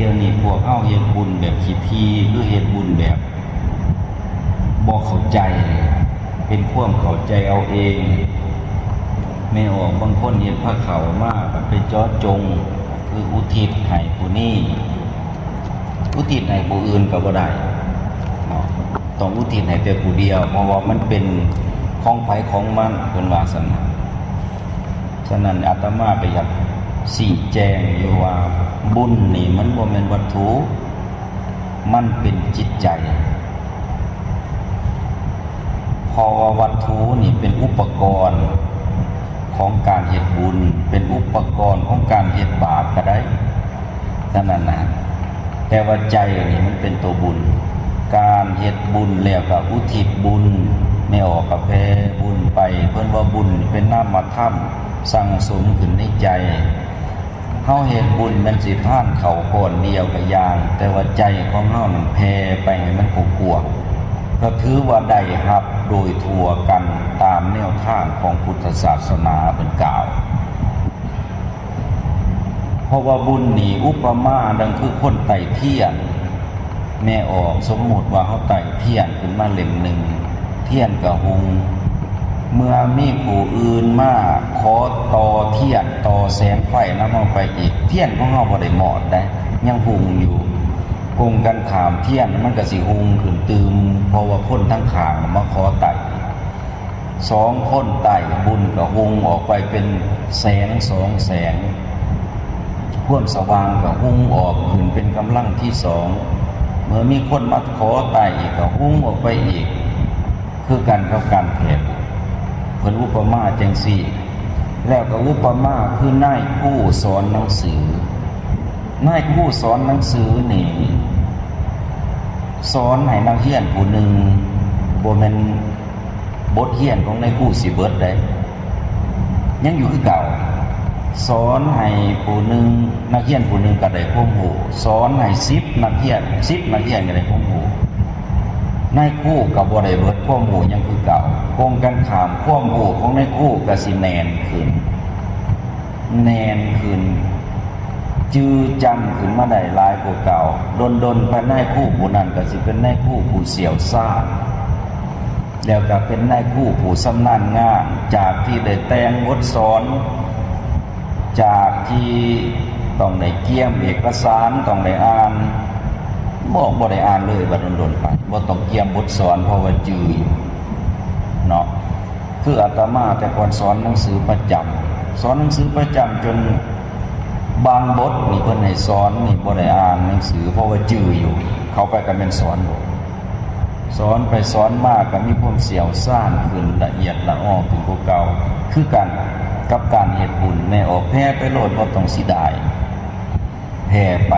ดี๋ยวนี้พวกเฮาเฮ็ดบุญแบบขี้ทีหรือเฮ็ดบุญแบบบ่เข้าใจเป็นความเข้าใจเอาเองไม่ออกบางคนเฮ็ดพระเขามากไปเจาะจงคืออุทิศให้ผู้นี้อุทิศให้ผู้อื่นก็บ่ได้เนาะต้องอุทิศให้แต่ผู้เดียวเพราะว่ามันเป็นของไผของมันเพิ่นว่าซั่นฉะนั้นอาตมาก็อยากชี้แจงอยู่ว่าบุญนี่มันบ่แม่นวัตถุมันเป็นจิตใจเพราะว่าวัตถุนี่เป็นอุปกรณ์ของการเฮ็ดบุญเป็นอุปกรณ์ของการเฮ็ดบาปก็ได้นั่นน่ะแต่ว่าใจนี่มันเป็นตัวบุญการเฮ็ดบุญแล้วก็อุทิศบุญไม่ออกก็แผ่บุญไปเพิ่นว่าบุญเป็นนามธรรมสั่งสมขึ้นในใจเฮาเฮ็ดบุญมันสิผ่านเข้าก้อนเดียวก็อย่างแต่ว่าใจของเฮานั้นแผ่ไปให้มันกว้างก็ถือว่าได้รับโดยทั่วกันตามแนวทางของพุทธศาสนาเป็นกล่าวเพราะว่าบุญนี่อุปมาดังคือคนไต่เทียนแม่ออกสมมุติว่าเขาไต่เทียนขึ้นมาเล่มหนึ่งเทียนกับหุงเมื่อมีผู้อื่นมาขอต่อเทียนต่อแสงไฟนำเอาไปอีกเทียนของเขาบ่ได้หมดได้ยังหุงอยู่กงกันขามเทียนมันก็สิหุงขึ้นตืมเพราะว่าคนทั้งข้างมาขอไต่สองคนไต่บุญก็หุงออกไปเป็นแสงสองแสงความสว่างก็หุงออกขึ้นเป็นกำลังที่สองเมื่อมีคนมาขอไต่อีกก็หุงออกไปอีกคือการกับการแผ่เพิ่นอุปมาจังซี่แล้วก็อุปมาคือนายผู้สอนหนังสือนายผู้สอนหนังสือนี่สอนให้นักเรียนผู้หนึ่งบ่แม่นบทเรียนของนายผู้สิเบิดได้ยังอยู่คือเก่าสอนให้ผู้หนึ่งนักเรียนผู้หนึ่งก็ได้ความรู้สอนให้10นักเรียนก็ได้ความรู้นายครูก็บ่ได้เบิดความรู้ยังคือเก่าคงกันข้ามความรู้ของนายครูก็สิแน่นขึ้นจื้อจำขึ้นมาได้หลายกว่าเก่าดนไปนายครูผู้นั้นก็สิเป็นนายครูผู้เสี่ยวซ่านแล้วก็เป็นนายครูผู้ชำนาญงานจากที่ได้แต่งบทสอนจากที่ต้องได้เกี่ยมเอกสารต้องได้อ่านบ่ได้อ่านเลยว่าโดนไปบ่ต้องเกี่ยมบทสอนเพราะว่าจื้ออยู่เนาะคืออาตมาแต่ก่อนสอนหนังสือประจำจนบางบทนี่เพิ่นให้สอนนี่บ่ได้อ่านหนังสือเพราะว่าจื้ออยู่เขาไปก็แม่นสอนบ่สอนไปสอนมาก็มีความเสี่ยวซ่านขึ้นละเอียดละออขึ้นกว่าเก่าคือกันกับการเฮ็ดบุญแม่ออกแผ่ไปโลดบ่ต้องสิได้แผ่ไป